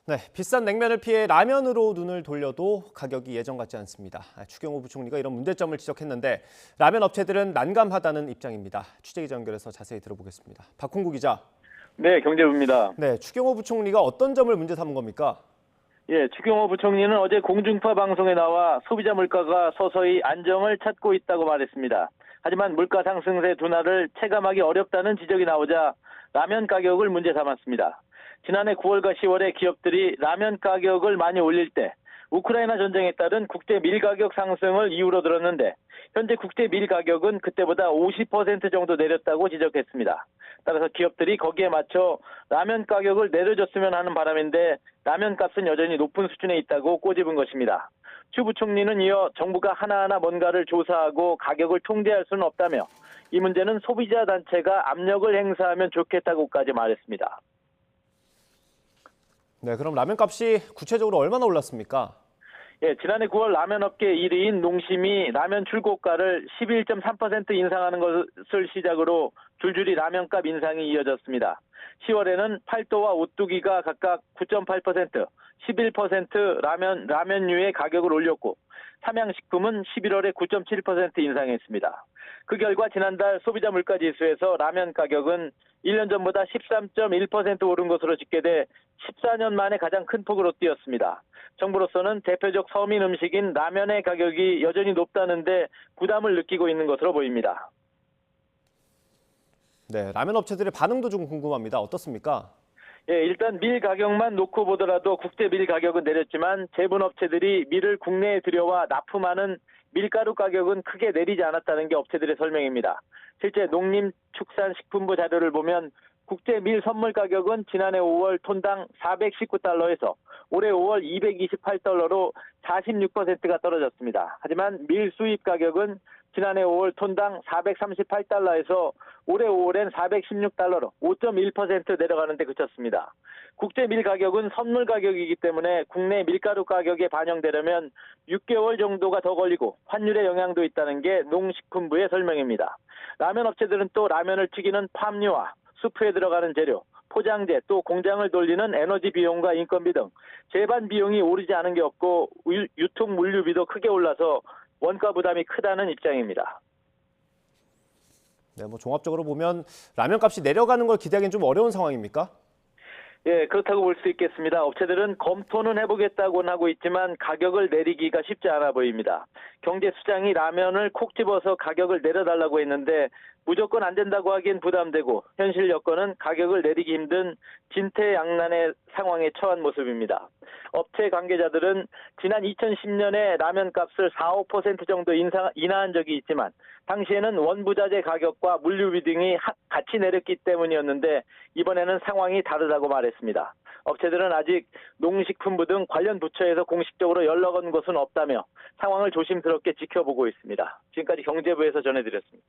네, 비싼 냉면을 피해 라면으로 눈을 돌려도 가격이 예전 같지 않습니다. 추경호 부총리가 이런 문제점을 지적했는데 라면 업체들은 난감하다는 입장입니다. 취재기자 연결해서 자세히 들어보겠습니다. 박홍구 기자. 네, 경제부입니다. 네, 추경호 부총리가 어떤 점을 문제 삼은 겁니까? 예, 추경호 부총리는 어제 공중파 방송에 나와 소비자 물가가 서서히 안정을 찾고 있다고 말했습니다. 하지만 물가 상승세 둔화를 체감하기 어렵다는 지적이 나오자 라면 가격을 문제 삼았습니다. 지난해 9월과 10월에 기업들이 라면 가격을 많이 올릴 때 우크라이나 전쟁에 따른 국제 밀 가격 상승을 이유로 들었는데 현재 국제 밀 가격은 그때보다 50% 정도 내렸다고 지적했습니다. 따라서 기업들이 거기에 맞춰 라면 가격을 내려줬으면 하는 바람인데 라면 값은 여전히 높은 수준에 있다고 꼬집은 것입니다. 추 부총리는 이어 정부가 하나하나 뭔가를 조사하고 가격을 통제할 수는 없다며 이 문제는 소비자 단체가 압력을 행사하면 좋겠다고까지 말했습니다. 네, 그럼 라면 값이 구체적으로 얼마나 올랐습니까? 예, 지난해 9월 라면업계 1위인 농심이 라면 출고가를 11.3% 인상하는 것을 시작으로 줄줄이 라면값 인상이 이어졌습니다. 10월에는 팔도와 오뚜기가 각각 9.8%, 11% 라면류의 가격을 올렸고 삼양식품은 11월에 9.7% 인상했습니다. 그 결과 지난달 소비자 물가지수에서 라면 가격은 1년 전보다 13.1% 오른 것으로 집계돼 14년 만에 가장 큰 폭으로 뛰었습니다. 정부로서는 대표적 서민 음식인 라면의 가격이 여전히 높다는데 부담을 느끼고 있는 것으로 보입니다. 네, 라면 업체들의 반응도 좀 궁금합니다. 어떻습니까? 예, 일단 밀 가격만 놓고 보더라도 국제 밀 가격은 내렸지만 제분업체들이 밀을 국내에 들여와 납품하는 밀가루 가격은 크게 내리지 않았다는 게 업체들의 설명입니다. 실제 농림축산식품부 자료를 보면 국제 밀 선물 가격은 지난해 5월 톤당 419달러에서 올해 5월 228달러로 46%가 떨어졌습니다. 하지만 밀 수입 가격은 지난해 5월 톤당 438달러에서 올해 5월엔 416달러로 5.1% 내려가는 데 그쳤습니다. 국제 밀 가격은 선물 가격이기 때문에 국내 밀가루 가격에 반영되려면 6개월 정도가 더 걸리고 환율의 영향도 있다는 게 농식품부의 설명입니다. 라면 업체들은 또 라면을 튀기는 팜유와 수프에 들어가는 재료, 포장재, 또 공장을 돌리는 에너지 비용과 인건비 등 제반 비용이 오르지 않은 게 없고 유통 물류비도 크게 올라서 원가 부담이 크다는 입장입니다. 네, 종합적으로 보면 라면 값이 내려가는 걸 기대하기는 좀 어려운 상황입니까? 예, 그렇다고 볼 수 있겠습니다. 업체들은 검토는 해보겠다고는 하고 있지만 가격을 내리기가 쉽지 않아 보입니다. 경제수장이 라면을 콕 집어서 가격을 내려달라고 했는데 무조건 안 된다고 하기엔 부담되고 현실 여건은 가격을 내리기 힘든 진퇴양난의 상황에 처한 모습입니다. 업체 관계자들은 지난 2010년에 라면 값을 4, 5% 정도 인하한 적이 있지만 당시에는 원부자재 가격과 물류비 등이 같이 내렸기 때문이었는데 이번에는 상황이 다르다고 말했습니다. 업체들은 아직 농식품부 등 관련 부처에서 공식적으로 연락 온 것은 없다며 상황을 조심스럽게 지켜보고 있습니다. 지금까지 경제부에서 전해드렸습니다.